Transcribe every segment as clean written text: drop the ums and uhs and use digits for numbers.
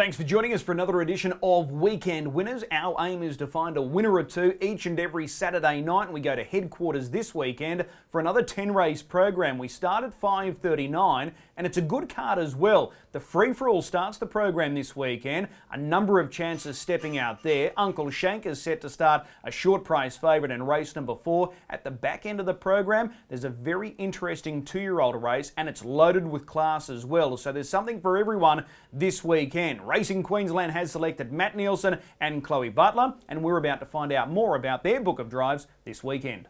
Thanks for joining us for another edition of Weekend Winners. Our aim is to find a winner or two each and every Saturday night, and we go to headquarters this weekend for another 10-race program. We start at 5:39, and it's a good card as well. The free-for-all starts the program this weekend. A number of chances stepping out there. Uncle Shank is set to start a short price favourite in race number 4. At the back end of the program, there's a very interesting 2-year-old race, and it's loaded with class as well. So there's something for everyone this weekend. Racing Queensland has selected Matt Neilson and Chloe Butler, and we're about to find out more about their book of drives this weekend.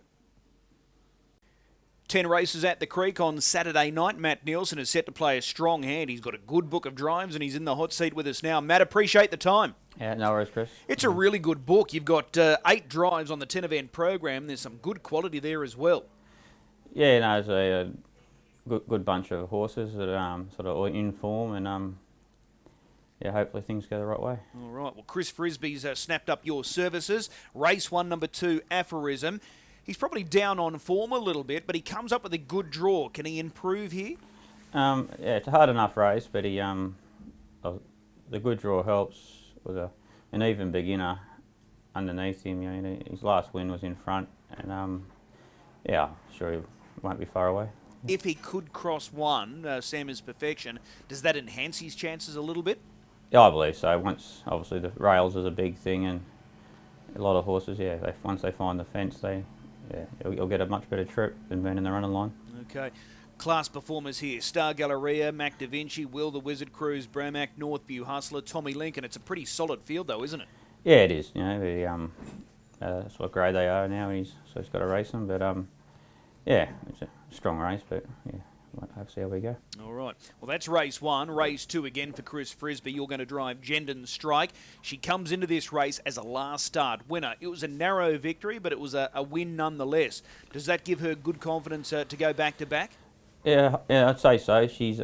10 races at the Creek on Saturday night. Matt Neilson is set to play a strong hand. He's got a good book of drives and he's in the hot seat with us now. Matt, appreciate the time. Yeah, no worries, Chris. It's a really good book. You've got 8 drives on the 10-event program. There's some good quality there as well. Yeah, no, it's a good bunch of horses that are sort of in form, and yeah, hopefully things go the right way. All right. Well, Chris Barsby's snapped up your services. Race 1, number 2, Aphorism. He's probably down on form a little bit, but he comes up with a good draw. Can he improve here? Yeah, it's a hard enough race, but he the good draw helps with an even beginner underneath him. You know, his last win was in front, and yeah, I'm sure he won't be far away. If he could cross 1, Sam is perfection, does that enhance his chances a little bit? Yeah, I believe so. Once, obviously, the rails is a big thing, and a lot of horses, yeah, once they find the fence, you'll get a much better trip than being in the running line. Okay. Class performers here. Star Galleria, Mac Da Vinci, Will the Wizard Cruise, Bromac, Northview Hustler, Tommy Lincoln. It's a pretty solid field though, isn't it? Yeah, it is. You know, that's what grade they are now, and so he's got to race them. But yeah, it's a strong race, but yeah, we'll have to see how we go. All right. Well, that's race 1. Race 2 again for Chris Barsby. You're going to drive Jendon Strike. She comes into this race as a last start winner. It was a narrow victory, but it was a win nonetheless. Does that give her good confidence to go back-to-back? Yeah, I'd say so. She's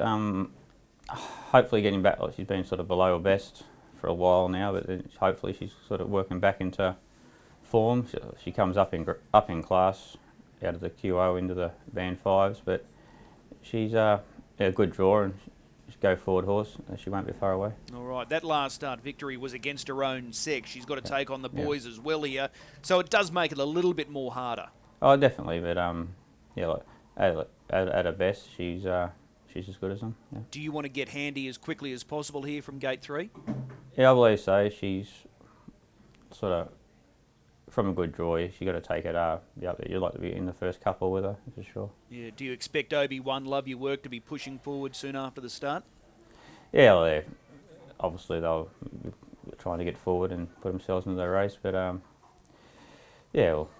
hopefully getting back. Like, she's been sort of below her best for a while now, but then hopefully she's sort of working back into form. She comes up in class out of the QO into the band 5s, but she's a good draw and she's a go forward horse. She won't be far away. All right, that last start victory was against her own sex. She's got to take on the boys as well here, so it does make it a little bit more harder. Oh, definitely, but yeah, like, at her best, she's as good as them. Yeah. Do you want to get handy as quickly as possible here from gate 3? Yeah, I believe so. She's sort of from a good draw. She got to take it up there. You'd like to be in the first couple with her for sure. Yeah. Do you expect Obi-Wan Love Your Work to be pushing forward soon after the start? Yeah, well, obviously they'll be trying to get forward and put themselves into the race, but yeah, we'll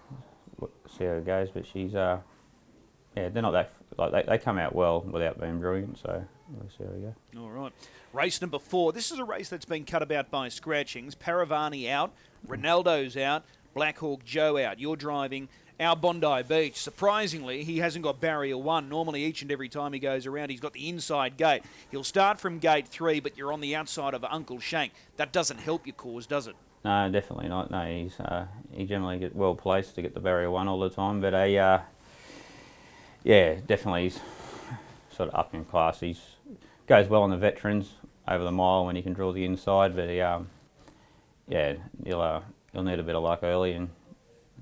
see how it goes. But she's yeah, they're not that like they come out well without being brilliant, so we'll see how we go. All right. Race number 4. This is a race that's been cut about by scratchings. Paravani out, Ronaldo's out, Black Hawk Joe out. You're driving our Bondi Beach. Surprisingly, he hasn't got barrier 1. Normally, each and every time he goes around, he's got the inside gate. He'll start from gate 3, but you're on the outside of Uncle Shank. That doesn't help your cause, does it? No, definitely not. No, he generally gets well placed to get the barrier 1 all the time, but yeah, definitely he's sort of up in class. He goes well on the veterans over the mile when he can draw the inside, but yeah, he'll need a bit of luck early and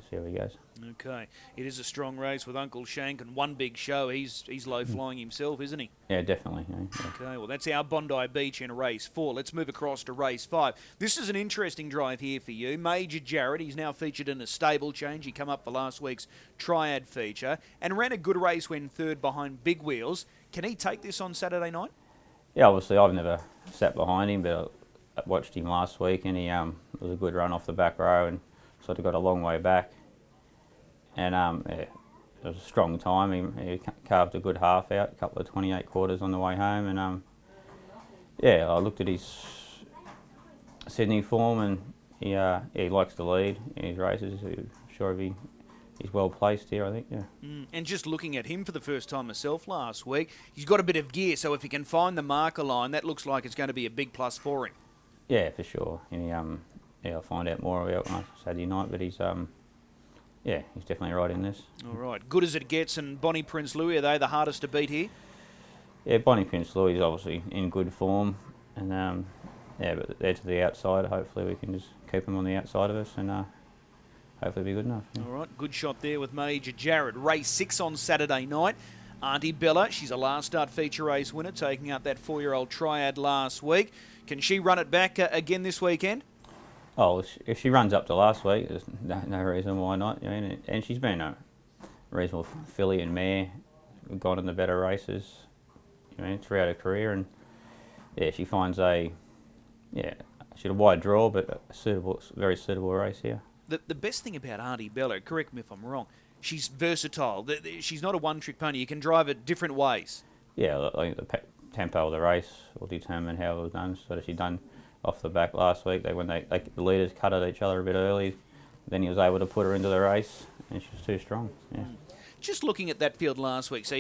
see how he goes. Okay, it is a strong race with Uncle Shank and one big show. He's low flying himself, isn't he? Yeah, definitely. Yeah. Okay, well that's our Bondi Beach in race 4. Let's move across to race 5. This is an interesting drive here for you. Major Jared, he's now featured in a stable change. He come up for last week's Triad feature and ran a good race when 3rd behind Big Wheels. Can he take this on Saturday night? Yeah, obviously I've never sat behind him, but I watched him last week and he was a good run off the back row and sort of got a long way back. And yeah, it was a strong time. He carved a good half out, a couple of 28 quarters on the way home. And yeah, I looked at his Sydney form and he likes to lead in his races. I'm sure he's well placed here, I think, yeah. And just looking at him for the first time myself last week, he's got a bit of gear, so if he can find the marker line, that looks like it's going to be a big plus for him. Yeah, for sure. And yeah, I'll find out more about on Saturday night, but he's definitely right in this. All right. Good as it gets, and Bonnie Prince Louis, are they the hardest to beat here? Yeah, Bonnie Prince Louis is obviously in good form, and yeah, but they're to the outside. Hopefully we can just keep them on the outside of us and hopefully be good enough. Yeah. All right, good shot there with Major Jared. Race 6 on Saturday night. Auntie Bella, she's a last start feature race winner, taking out that 4-year-old triad last week. Can she run it back again this weekend? Oh, if she runs up to last week, there's no reason why not. You know, and she's been a reasonable filly and mare, gone in the better races, you know, throughout her career, and yeah, she finds she had a wide draw, but a suitable, very suitable race here. The best thing about Auntie Bella, correct me if I'm wrong, she's versatile. She's not a one-trick pony. You can drive it different ways. Yeah, I think the tempo of the race will determine how it was done. So she done off the back last week. The leaders cut at each other a bit early. Then he was able to put her into the race, and she was too strong. Yeah. Just looking at that field last week, so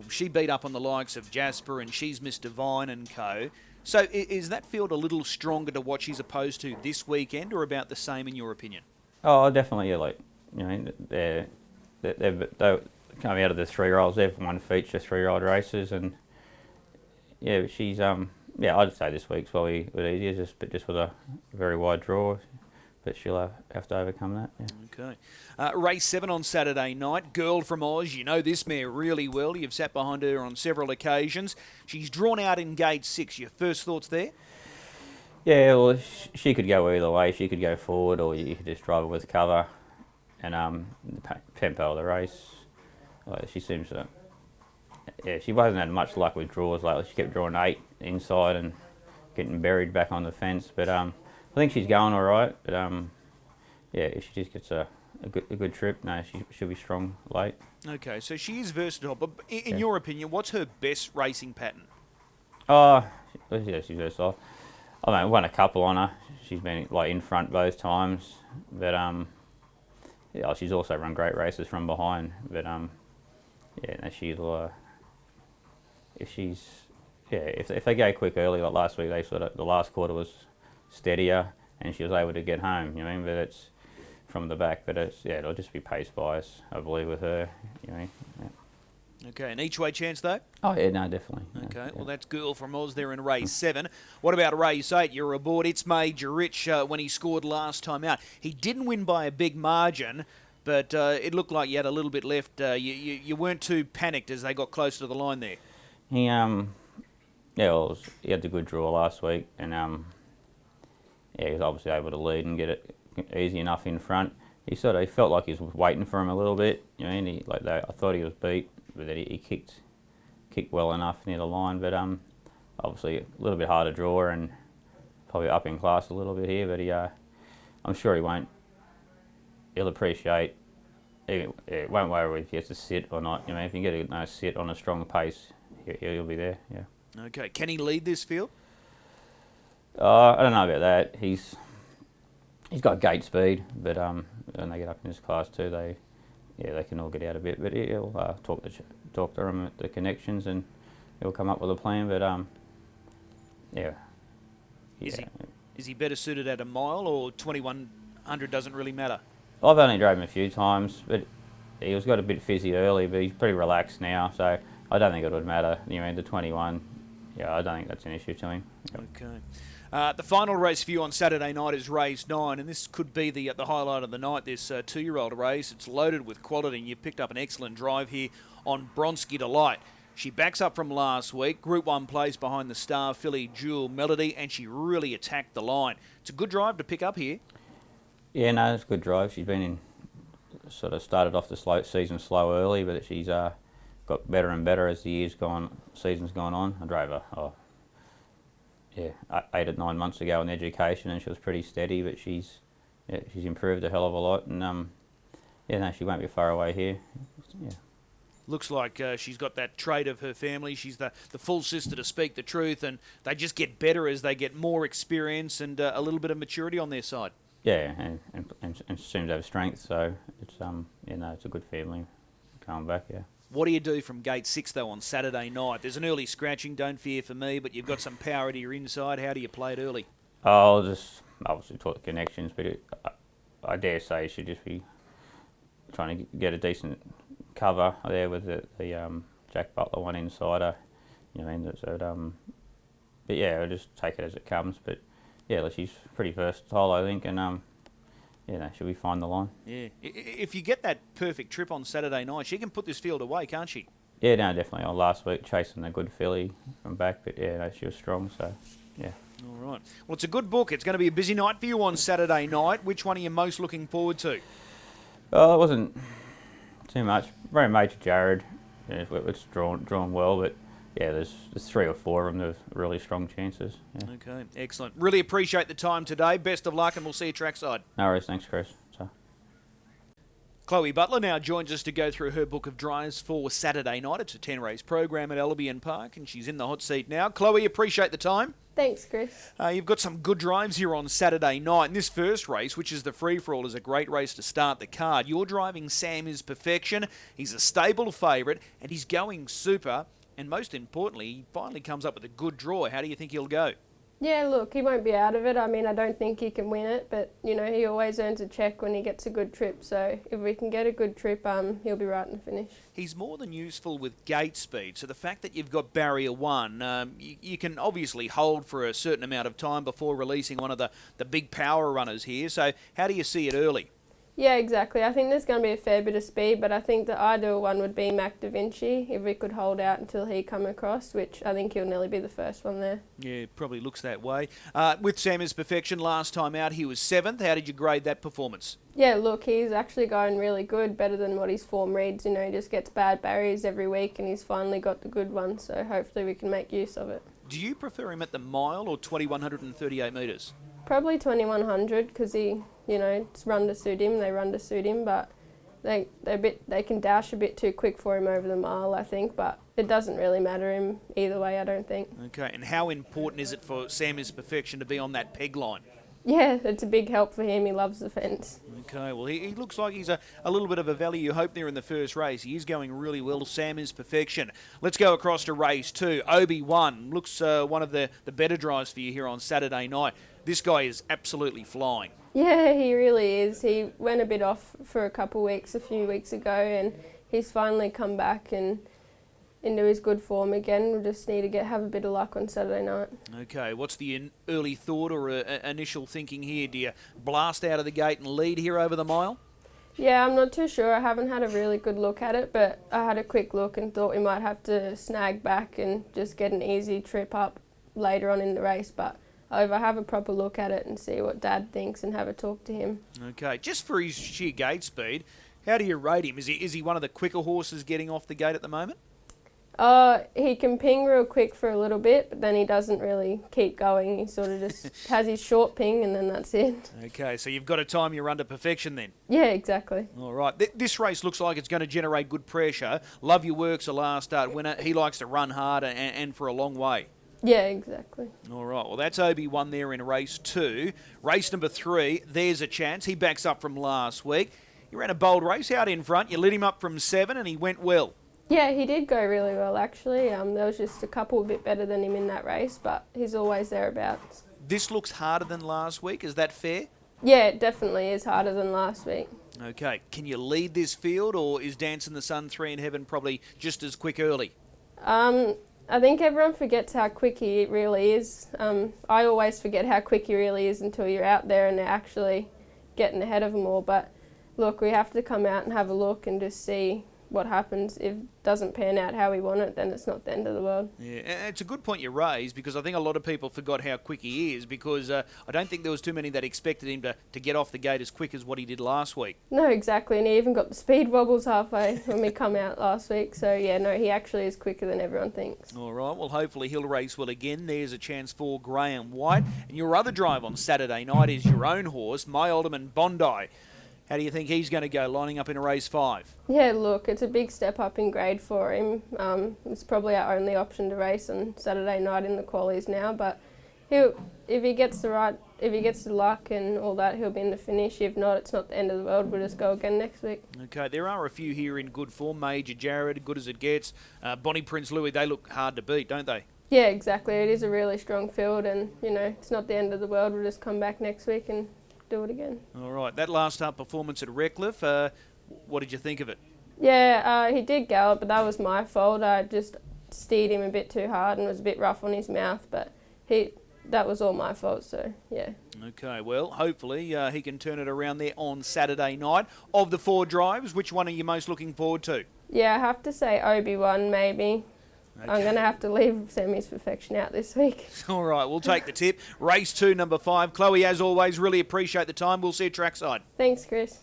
she beat up on the likes of Jasper and She's Miss Divine and co. So is that field a little stronger to watch as opposed to this weekend, or about the same in your opinion? Oh, definitely. Yeah, like, you know, they're coming out of the 3-year-olds. They've won feature 3-year-old races, and yeah, she's I'd say this week's probably a bit easier, just with a very wide draw. But she'll have to overcome that. Yeah. Okay. Race 7 on Saturday night. Girl from Oz. You know this mare really well. You've sat behind her on several occasions. She's drawn out in gate 6. Your first thoughts there? Yeah, well, she could go either way. She could go forward, or you could just drive her with cover. And the tempo of the race, she seems to... Yeah, she hasn't had much luck with draws lately. She kept drawing 8 inside and getting buried back on the fence. But I think she's going all right, but yeah, if she just gets a good trip, no, she'll be strong late. Okay, so she is versatile, but in your opinion, what's her best racing pattern? Oh, yeah, she's versatile. I mean, won a couple on her. She's been like in front both times, but yeah, she's also run great races from behind. But yeah, no, she'll if they go quick early like last week, the last quarter was steadier, and she was able to get home. You know, but it's from the back. But it'll just be pace bias, I believe, with her. You know. Yeah. Okay, an each way chance though? Oh yeah, no, definitely. Okay, yeah. Well that's Girl from Oz there in race 7. What about race 8? You're aboard. It's Major Rich when he scored last time out. He didn't win by a big margin, but it looked like you had a little bit left. You weren't too panicked as they got closer to the line there. He he had the good draw last week, and yeah, he was obviously able to lead and get it easy enough in front. He felt like he was waiting for him a little bit. You know, and I thought he was beat, but then he kicked well enough near the line. But obviously a little bit harder draw and probably up in class a little bit here. But I'm sure he'll appreciate. It won't worry if he has to sit or not. You know, if you get a nice sit on a strong pace, he'll be there. Yeah. Okay, can he lead this field? I don't know about that. He's got gate speed, but when they get up in this class too, they can all get out a bit. But he'll talk to him at the connections, and he'll come up with a plan. But yeah. Is he better suited at a mile, or 2100 doesn't really matter? I've only drove him a few times, but he was got a bit fizzy early, but he's pretty relaxed now, so I don't think it would matter. You know, the 21. Yeah, I don't think that's an issue to him. Yep. Okay. The final race for you on Saturday night is race 9, and this could be the highlight of the night, this 2-year-old race. It's loaded with quality, and you've picked up an excellent drive here on Bronski Delight. She backs up from last week, Group 1 place behind the star filly Jewel Melody, and she really attacked the line. It's a good drive to pick up here. Yeah, no, it's a good drive. She's been started off the season slow early, but she's got better and better as the season's gone on. I drove her 8 or 9 months ago in education, and she was pretty steady, but she's improved a hell of a lot, and she won't be far away here. Yeah. Looks like she's got that trait of her family. She's the full sister to speak the truth, and they just get better as they get more experience and a little bit of maturity on their side. Yeah, and seems to have strength, so it's it's a good family coming back. Yeah. What do you do from gate 6 though on Saturday night? There's an early scratching, don't fear for me, but you've got some power to your inside. How do you play it early? I'll just obviously talk the connections, but I dare say it should just be trying to get a decent cover there with the Jack Butler one inside her. You know, so but yeah, I'll just take it as it comes. But yeah, she's pretty versatile, I think, and yeah, no, she'll be fine the line. Yeah, if you get that perfect trip on Saturday night, she can put this field away, can't she? Yeah, no, definitely. Last week chasing a good filly from back, but yeah, no, she was strong, so yeah. All right. Well, it's a good book. It's going to be a busy night for you on Saturday night. Which one are you most looking forward to? Well, it wasn't too much. Very Major Jared. Yeah, it's drawn well, but yeah, there's 3 or 4 of them that have really strong chances. Yeah. Okay, excellent. Really appreciate the time today. Best of luck, and we'll see you trackside. No worries, thanks, Chris. Chloe Butler now joins us to go through her book of drives for Saturday night. It's a 10-race program at Albion Park, and she's in the hot seat now. Chloe, appreciate the time. Thanks, Chris. You've got some good drives here on Saturday night. And this first race, which is the free-for-all, is a great race to start the card. You're driving Sam is Perfection. He's a stable favourite, and he's going super. And most importantly, he finally comes up with a good draw. How do you think he'll go? Yeah, look, he won't be out of it. I mean, I don't think he can win it, but, you know, he always earns a check when he gets a good trip. So if we can get a good trip, he'll be right in the finish. He's more than useful with gate speed. So the fact that you've got barrier 1, you can obviously hold for a certain amount of time before releasing one of the big power runners here. So how do you see it early? Yeah, exactly. I think there's going to be a fair bit of speed, but I think the ideal one would be Mac Da Vinci if we could hold out until he come across, which I think he'll nearly be the first one there. Yeah, probably looks that way. With Sam is Perfection, last time out he was 7th. How did you grade that performance? Yeah, look, he's actually going really good, better than what his form reads. You know, he just gets bad barriers every week, and he's finally got the good one, so hopefully we can make use of it. Do you prefer him at the mile or 2,138 metres? Probably 2,100 because he, you know, it's run to suit him. They run to suit him, but they can dash a bit too quick for him over the mile, I think. But it doesn't really matter him either way, I don't think. Okay, and how important is it for Sam is Perfection to be on that peg line? Yeah, it's a big help for him. He loves the fence. Okay, well, he looks like he's a little bit of a value you hope there in the first race. He is going really well. Sam is Perfection. Let's go across to race 2. Obi-Wan looks one of the better drives for you here on Saturday night. This guy is absolutely flying. Yeah, he really is. He went a bit off for a few weeks ago, and he's finally come back and into his good form again. We just need to have a bit of luck on Saturday night. Okay, what's the early thought or initial thinking here? Do you blast out of the gate and lead here over the mile? Yeah, I'm not too sure. I haven't had a really good look at it, but I had a quick look and thought we might have to snag back and just get an easy trip up later on in the race. But I'll have a proper look at it and see what Dad thinks and have a talk to him. Okay, just for his sheer gate speed, how do you rate him? Is he one of the quicker horses getting off the gate at the moment? He can ping real quick for a little bit, but then he doesn't really keep going. He sort of just has his short ping and then that's it. Okay, so you've got to time your run to perfection then? Yeah, exactly. All right. This race looks like it's going to generate good pressure. Love Your Work's a last start winner. He likes to run hard and for a long way. Yeah, exactly. All right, well, that's Obi-Wan there in race 2. Race number 3, there's a chance. He backs up from last week. He ran a bold race out in front. You lit him up from 7 and he went well. Yeah, he did go really well, actually. There was just a couple a bit better than him in that race, but he's always thereabouts. This looks harder than last week. Is that fair? Yeah, it definitely is harder than last week. Okay, can you lead this field, or is Dance in the Sun 3 in Heaven probably just as quick early? I think everyone forgets how quick he really is. I always forget how quick he really is until you're out there and they're actually getting ahead of them all. But look, we have to come out and have a look and just see what happens. If it doesn't pan out how we want it, then it's not the end of the world. Yeah, and it's a good point you raised, because I think a lot of people forgot how quick he is, because I don't think there was too many that expected him to get off the gate as quick as what he did last week. No, exactly, and he even got the speed wobbles halfway when we come out last week. So yeah, no, he actually is quicker than everyone thinks. All right, well, hopefully he'll race well again. There's a chance for Graham White. And your other drive on Saturday night is your own horse, My Alderman Bondi. How do you think he's going to go, lining up in a race 5? Yeah, look, it's a big step up in grade for him. It's probably our only option to race on Saturday night in the qualies now. But if he gets the luck and all that, he'll be in the finish. If not, it's not the end of the world. We'll just go again next week. Okay, there are a few here in good form. Major Jared, good as it gets. Bonnie Prince Louis, they look hard to beat, don't they? Yeah, exactly. It is a really strong field, and you know, it's not the end of the world. We'll just come back next week and do it again. All right, that last start performance at Redcliffe, what did you think of it? Yeah, he did gallop, but that was my fault. I just steered him a bit too hard and was a bit rough on his mouth, but that was all my fault, so yeah. Okay, well, hopefully he can turn it around there on Saturday night. Of the 4 drives, which one are you most looking forward to? Yeah, I have to say Obi-Wan maybe. Okay. I'm going to have to leave Sammy's Perfection out this week. All right, we'll take the tip. Race 2, number 5. Chloe, as always, really appreciate the time. We'll see you trackside. Thanks, Chris.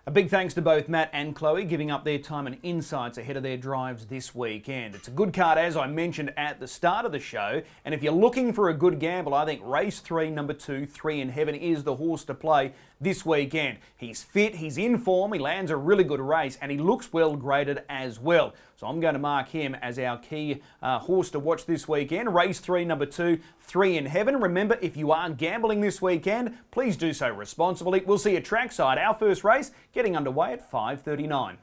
A big thanks to both Matt and Chloe giving up their time and insights ahead of their drives this weekend. It's a good card, as I mentioned at the start of the show, and if you're looking for a good gamble, I think race 3, number 2, 3 in Heaven is the horse to play this weekend. He's fit, he's in form, he lands a really good race, and he looks well graded as well. So I'm going to mark him as our key horse to watch this weekend. Race 3, number 2, 3 in Heaven. Remember, if you are gambling this weekend, please do so responsibly. We'll see you trackside. Our first race getting underway at 5:39.